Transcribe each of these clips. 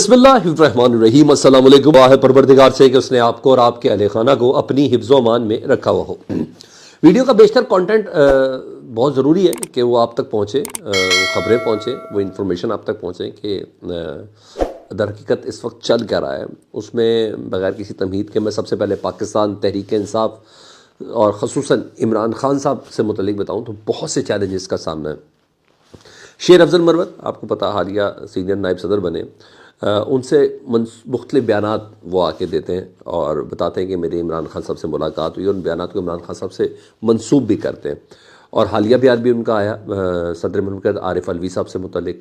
بسم اللہ الرحمن الرحیم۔ السلام علیکم۔ واہ پروردگار سے کہ اس نے آپ کو اور آپ کے اہل خانہ کو اپنی حفظ و امان میں رکھا ہوا ہو۔ ویڈیو کا بیشتر کانٹینٹ بہت ضروری ہے کہ وہ آپ تک پہنچے، وہ خبریں پہنچیں، وہ انفارمیشن آپ تک پہنچیں کہ در حقیقت اس وقت چل کیا رہا ہے۔ اس میں بغیر کسی تمہید کے میں سب سے پہلے پاکستان تحریک انصاف اور خصوصاً عمران خان صاحب سے متعلق بتاؤں تو بہت سے چیلنجز کا سامنا ہے۔ شیر افضل مروت آپ کو پتہ حالیہ سینئر نائب صدر بنے، ان سے مختلف بیانات وہ آ کے دیتے ہیں اور بتاتے ہیں کہ میری عمران خان صاحب سے ملاقات ہوئی، اور ان بیانات کو عمران خان صاحب سے منسوب بھی کرتے ہیں۔ اور حالیہ بیان بھی ان کا آیا صدر مملکت عارف علوی صاحب سے متعلق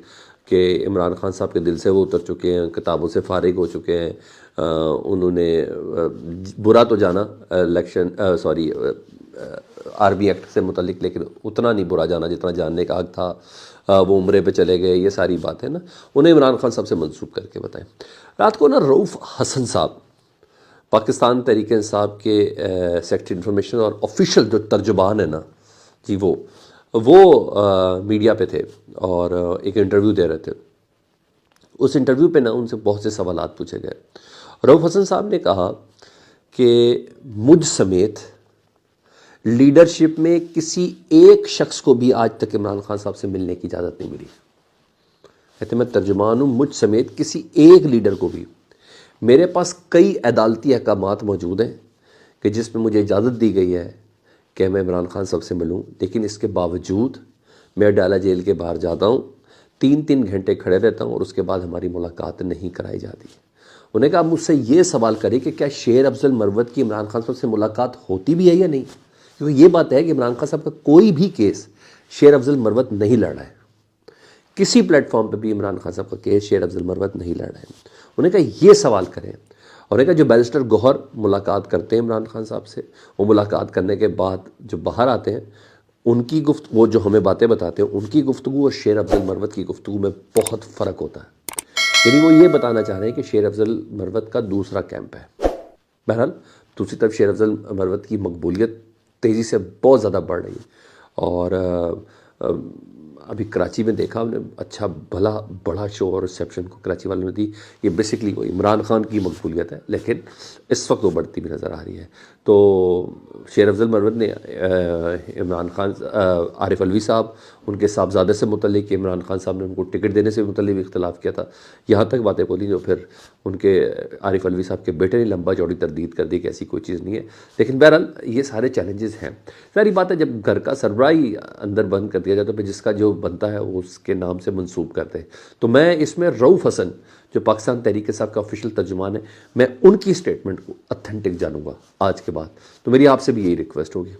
کہ عمران خان صاحب کے دل سے وہ اتر چکے ہیں، کتابوں سے فارغ ہو چکے ہیں۔ انہوں نے برا تو جانا آرمی ایکٹ سے متعلق، لیکن اتنا نہیں برا جانا جتنا جاننے کا حق تھا۔ وہ عمرے پہ چلے گئے، یہ ساری باتیں نا انہیں عمران خان صاحب سے منسوب کر کے بتائیں۔ رات کو نا رؤوف حسن صاحب پاکستان تحریک انصاف کے سیکرٹری انفارمیشن اور آفیشیل جو ترجمان ہیں نا جی، وہ میڈیا پہ تھے اور ایک انٹرویو دے رہے تھے۔ اس انٹرویو پہ نا ان سے بہت سے سوالات پوچھے گئے۔ رؤوف حسن صاحب نے کہا کہ مجھ سمیت لیڈرشپ میں کسی ایک شخص کو بھی آج تک عمران خان صاحب سے ملنے کی اجازت نہیں ملی۔ کہتے میں ترجمان ہوں، مجھ سمیت کسی ایک لیڈر کو بھی۔ میرے پاس کئی عدالتی احکامات موجود ہیں کہ جس میں مجھے اجازت دی گئی ہے کہ میں عمران خان صاحب سے ملوں، لیکن اس کے باوجود میں ڈالا جیل کے باہر جاتا ہوں، 3 گھنٹے کھڑے رہتا ہوں اور اس کے بعد ہماری ملاقات نہیں کرائی جاتی۔ انہوں نے کہا مجھ سے یہ سوال کرے کہ کیا شیر افضل مروت کی عمران خان صاحب سے ملاقات ہوتی بھی ہے یا نہیں، کیونکہ یہ بات ہے کہ عمران خان صاحب کا کوئی بھی کیس شیر افضل مروت نہیں لڑ رہا ہے۔ کسی پلیٹ فارم پہ بھی عمران خان صاحب کا کیس شیر افضل مروت نہیں لڑ رہا ہے۔ انہوں نے کہا یہ سوال کریں۔ اور انہوں نے کہا جو بیرسٹر گوہر ملاقات کرتے ہیں عمران خان صاحب سے، وہ ملاقات کرنے کے بعد جو باہر آتے ہیں، ان کی وہ جو ہمیں باتیں بتاتے ہیں، ان کی گفتگو اور شیر افضل مروت کی گفتگو میں بہت فرق ہوتا ہے۔ یعنی وہ یہ بتانا چاہ رہے ہیں کہ شیر افضل مروت کا دوسرا کیمپ ہے۔ بہرحال دوسری طرف شیر افضل مروت کی مقبولیت تیزی سے بہت زیادہ بڑھ رہی ہے، اور ابھی کراچی میں دیکھا ہم نے، اچھا بھلا بڑا شو اور ریسیپشن کو کراچی والوں نے دی۔ یہ بیسکلی وہ عمران خان کی مقبولیت ہے، لیکن اس وقت وہ بڑھتی بھی نظر آ رہی ہے۔ تو شیر افضل مروت نے عمران خان عارف علوی صاحب ان کے صاحبزادے سے متعلق، عمران خان صاحب نے ان کو ٹکٹ دینے سے متعلق بھی اختلاف کیا تھا، یہاں تک باتیں بولی جو پھر ان کے عارف علوی صاحب کے بیٹے نے لمبا چوڑی تردید کر دی کہ ایسی کوئی چیز نہیں ہے۔ لیکن بہرحال یہ سارے چیلنجز ہیں۔ ساری بات ہے جب گھر کا سربراہی اندر بند کر دیا جاتا ہے، پھر جس کا جو بنتا ہے وہ اس کے نام سے منسوب کرتے ہیں۔ تو میں اس میں رؤوف حسن جو پاکستان تحریک انصاف کا آفیشیل ترجمان ہے، میں ان کی سٹیٹمنٹ کو اتھینٹک جانوں گا آج کے بعد۔ تو میری آپ سے بھی یہی ریکویسٹ ہوگی،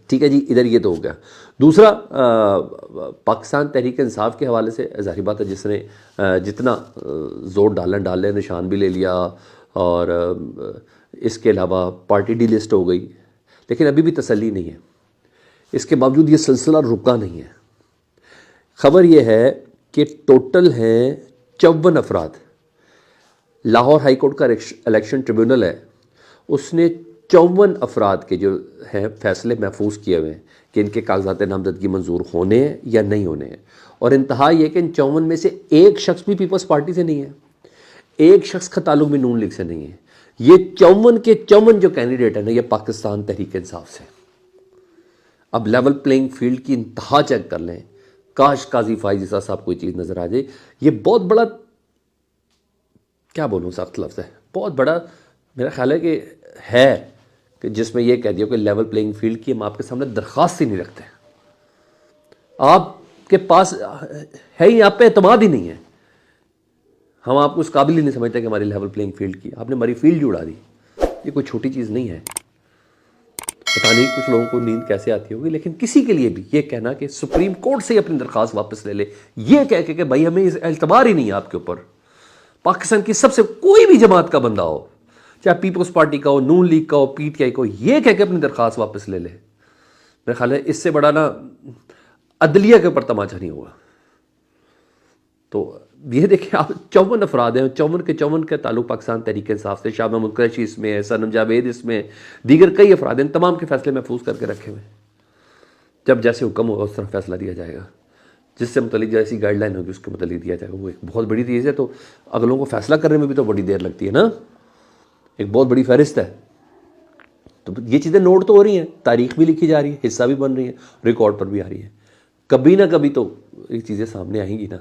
ٹھیک ہے جی۔ ادھر یہ تو ہو گیا۔ دوسرا پاکستان تحریک انصاف کے حوالے سے ظاہر بات ہے جس نے جتنا زور ڈال لیا، نشان بھی لے لیا، اور اس کے علاوہ پارٹی ڈی لسٹ ہو گئی، لیکن ابھی بھی تسلی نہیں ہے۔ اس کے باوجود یہ سلسلہ رکا نہیں ہے۔ خبر یہ ہے کہ ٹوٹل ہیں 54 افراد۔ لاہور ہائی کورٹ کا الیکشن ٹریبیونل ہے، اس نے 54 افراد کے جو ہیں فیصلے محفوظ کیے ہوئے ہیں کہ ان کے کاغذات نامزدگی منظور ہونے ہیں یا نہیں ہونے ہیں۔ اور انتہا یہ کہ ان 54 میں سے ایک شخص بھی پیپلز پارٹی سے نہیں ہے، ایک شخص کا تعلق بھی نون لیگ سے نہیں ہے۔ یہ 54 کے 54 جو کینڈیڈیٹ ہیں نا، یہ پاکستان تحریک انصاف سے۔ اب لیول پلینگ فیلڈ کی انتہا چیک کر لیں، کاش قاضی فائز عیسیٰ صاحب کوئی چیز نظر آ جائے۔ یہ بہت بڑا، کیا بولوں، سخت لفظ ہے، بہت بڑا میرا خیال ہے کہ جس میں یہ کہہ دیا کہ لیول پلینگ فیلڈ کی ہم آپ کے سامنے درخواست ہی نہیں رکھتے، آپ کے پاس ہے ہی، آپ پہ اعتماد ہی نہیں ہے، ہم آپ کو اس قابل ہی نہیں سمجھتے کہ ہماری لیول پلینگ فیلڈ کی، آپ نے ہماری فیلڈ ہی اڑا دی۔ یہ کوئی چھوٹی چیز نہیں ہے۔ پتہ نہیں کچھ لوگوں کو نیند کیسے آتی ہوگی، لیکن کسی کے لیے بھی یہ کہنا کہ سپریم کورٹ سے اپنی درخواست واپس لے لے، یہ کہہ کے کہ بھائی ہمیں اعتبار ہی نہیں ہے آپ کے اوپر، پاکستان کی سب سے کوئی بھی جماعت کا بندہ ہو، چاہے پیپلز پارٹی کا ہو، نون لیگ کا ہو، پی ٹی آئی کا ہو، یہ کہہ کے اپنی درخواست واپس لے لے، میرا خیال ہے اس سے بڑا نا عدلیہ کے اوپر تماچا نہیں ہوا۔ تو یہ دیکھیں آپ 54 افراد ہیں، 54 کے 54 کا تعلق پاکستان تحریک انصاف سے، شاہ محمود قریشی اس میں ہے، سنم جاوید اس میں، دیگر کئی افراد ہیں، تمام کے فیصلے محفوظ کر کے رکھے ہوئے ہیں۔ جب جیسے حکم ہوگا اس طرح فیصلہ دیا جائے گا۔ جس سے متعلق جیسی گائیڈ لائن ہوگی اس کے متعلق دیا جائے گا. وہ ایک بہت بڑی چیز ہے، تو اگلوں کو فیصلہ کرنے میں بھی تو بڑی دیر لگتی ہے نا، ایک بہت بڑی فہرست ہے. تو یہ چیزیں نوٹ تو ہو رہی ہیں، تاریخ بھی لکھی جا رہی ہے، حصہ بھی بن رہی ہے، ریکارڈ پر بھی آ رہی ہے. کبھی نہ کبھی تو یہ چیزیں سامنے آئیں گی نا.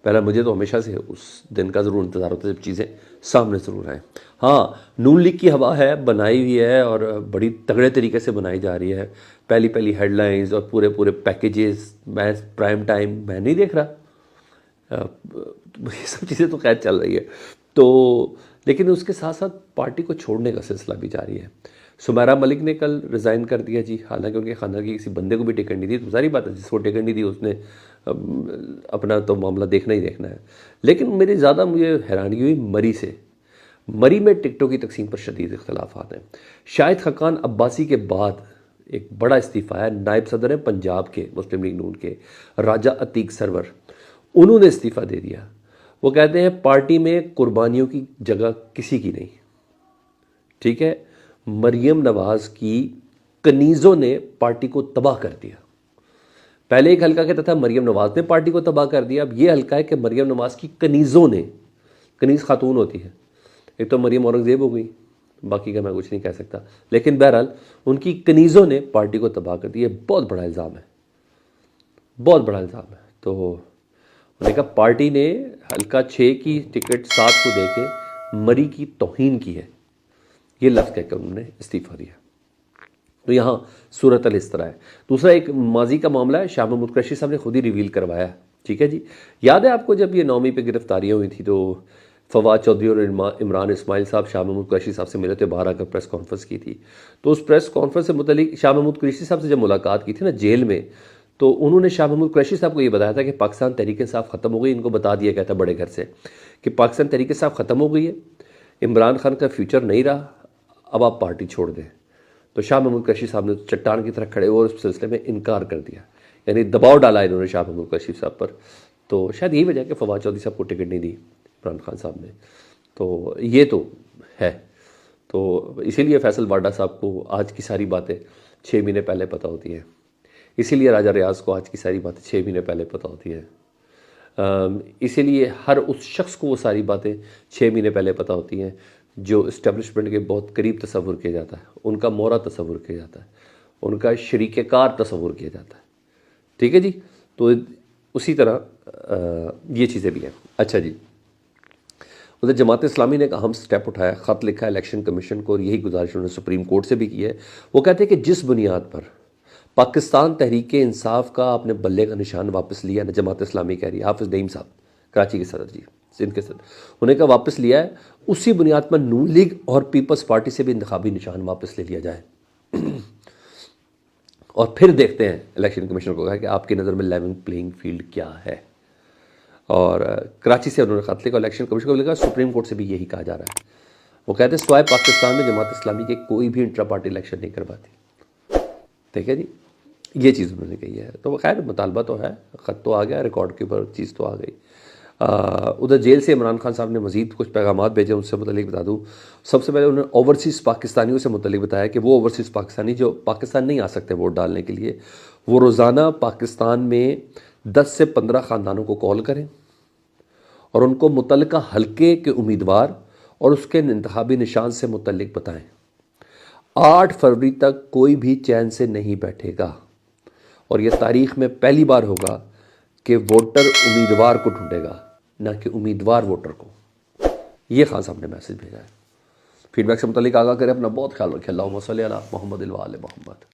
پہلا مجھے تو ہمیشہ سے اس دن کا ضرور انتظار ہوتا ہے جب چیزیں سامنے ضرور آئیں. ہاں، نون لیگ کی ہوا ہے، بنائی ہوئی ہے اور بڑی تگڑے طریقے سے بنائی جا رہی ہے. پہلی ہیڈ لائنز اور پورے پیکیجز، میں پرائم ٹائم میں نہیں دیکھ رہا. یہ سب چیزیں تو خیر چل رہی ہے. تو لیکن اس کے ساتھ ساتھ پارٹی کو چھوڑنے کا سلسلہ بھی جاری ہے. سمیرہ ملک نے کل ریزائن کر دیا جی، حالانکہ ان کے خاندان کی کسی بندے کو بھی ٹکٹ نہیں دی. تو ظاہری بات ہے، جس کو ٹکٹ نہیں دی اس نے اپنا تو معاملہ دیکھنا ہی دیکھنا ہے. لیکن مجھے حیرانی ہوئی مری سے. مری میں ٹکٹوں کی تقسیم پر شدید اختلافات ہیں. شاہد خاقان عباسی کے بعد ایک بڑا استعفیٰ ہے. نائب صدر ہیں پنجاب کے مسلم لیگ نون کے راجہ عتیق سرور، انہوں نے استعفیٰ دے دیا. وہ کہتے ہیں پارٹی میں قربانیوں کی جگہ کسی کی نہیں. ٹھیک ہے، مریم نواز کی کنیزوں نے پارٹی کو تباہ کر دیا. پہلے ایک حلقہ کہتا تھا مریم نواز نے پارٹی کو تباہ کر دیا. اب یہ حلقہ ہے کہ مریم نواز کی کنیزوں نے، کنیز خاتون ہوتی ہے، ایک تو مریم اورنگزیب ہو گئی، باقی کا میں کچھ نہیں کہہ سکتا، لیکن بہرحال ان کی کنیزوں نے پارٹی کو تباہ کر دیا. یہ بہت بڑا الزام ہے، بہت بڑا الزام ہے. تو انہوں نے کہا پارٹی نے حلقہ 6 کی ٹکٹ 7 کو دے کے مری کی توہین کی ہے، یہ لفظ کہہ کے انہوں نے استعفیٰ دیا. تو یہاں صورتحال اس طرح ہے. دوسرا ایک ماضی کا معاملہ ہے، شاہ محمود قریشی صاحب نے خود ہی ریویل کروایا ہے. ٹھیک ہے جی، یاد ہے آپ کو جب یہ 9ویں پہ گرفتاریاں ہوئی تھی تو فواد چودھری اور عمران اسماعیل صاحب شاہ محمود قریشی صاحب سے ملے تھے، باہر آ کر پریس کانفرنس کی تھی. تو اس پریس کانفرنس سے متعلق شاہ محمود قریشی صاحب سے جب ملاقات کی تھی نا جیل میں، تو انہوں نے شاہ محمود قریشی صاحب کو یہ بتایا تھا کہ پاکستان تحریک انصاف ختم ہو گئی. ان کو بتا دیا گیا تھا بڑے گھر سے کہ پاکستان تحریک انصاف ختم ہو گئی ہے، عمران خان کا فیوچر نہیں رہا، اب آپ پارٹی چھوڑ دیں. تو شاہ محمود قریشی صاحب نے چٹان کی طرح کھڑے ہوئے اس سلسلے میں انکار کر دیا، یعنی دباؤ ڈالا انہوں نے شاہ محمود قریشی صاحب پر. تو شاید یہی وجہ ہے کہ فواد چودھری صاحب کو ٹکٹ نہیں دی عمران خان صاحب نے. تو یہ تو ہے. تو اسی لیے فیصل واڈا صاحب کو آج کی ساری باتیں 6 مہینے پہلے پتہ ہوتی ہیں، اسی لیے راجہ ریاض کو آج کی ساری باتیں 6 مہینے پہلے پتہ ہوتی ہیں. اسی لیے ہر اس شخص کو وہ ساری باتیں 6 مہینے پہلے پتہ ہوتی ہیں جو اسٹیبلشمنٹ کے بہت قریب تصور کیا جاتا ہے، ان کا مورا تصور کیا جاتا ہے، ان کا شریک کار تصور کیا جاتا ہے. ٹھیک ہے جی. تو اسی طرح یہ چیزیں بھی ہیں. اچھا جی، ادھر جماعت اسلامی نے ایک اہم سٹیپ اٹھایا، خط لکھا ہے الیکشن کمیشن کو، اور یہی گزارش انہوں نے سپریم کورٹ سے بھی کی ہے. وہ کہتے ہیں کہ جس بنیاد پر پاکستان تحریک انصاف کا اپنے بلے کا نشان واپس لیا نا، جماعت اسلامی کہہ رہی ہے، حافظ نعیم صاحب کراچی کے صدر جی، سندھ کے صدر، انہوں نے کہا واپس لیا ہے، اسی بنیاد پر نون لیگ اور پیپلز پارٹی سے بھی انتخابی نشان واپس لے لیا جائے. اور پھر دیکھتے ہیں، الیکشن کمیشن کو کہا کہ آپ کی نظر میں لیول پلینگ فیلڈ کیا ہے. اور کراچی سے انہوں نے خط لکھا، الیکشن کمیشن کو لکھا، سپریم کورٹ سے بھی یہی کہا جا رہا ہے. وہ کہتے ہیں سوائے پاکستان میں جماعت اسلامی کے کوئی بھی انٹرا پارٹی الیکشن نہیں کرواتی. ٹھیک ہے جی، یہ چیز انہوں نے کہی ہے. تو خیر مطالبہ تو ہے، خط تو آ گیا، ریکارڈ کے اوپر چیز تو آ گئی. ادھر جیل سے عمران خان صاحب نے مزید کچھ پیغامات بھیجے، ان سے متعلق بتا دوں. سب سے پہلے انہوں نے اوورسیز پاکستانیوں سے متعلق بتایا کہ وہ اوورسیز پاکستانی جو پاکستان نہیں آ سکتے ووٹ ڈالنے کے لیے، وہ روزانہ پاکستان میں 10 سے 15 خاندانوں کو کال کریں اور ان کو متعلقہ حلقے کے امیدوار اور اس کے انتخابی نشان سے متعلق بتائیں. 8 فروری تک کوئی بھی چین سے نہیں بیٹھے گا، اور یہ تاریخ میں پہلی بار ہوگا کہ ووٹر امیدوار کو ڈھونڈے گا، نہ کہ امیدوار ووٹر کو. یہ خان صاحب نے میسج بھیجا ہے. فیڈ بیک سے متعلق آگاہ کریں، اپنا بہت خیال رکھیں. اللہم صلی علی محمد و آل محمد.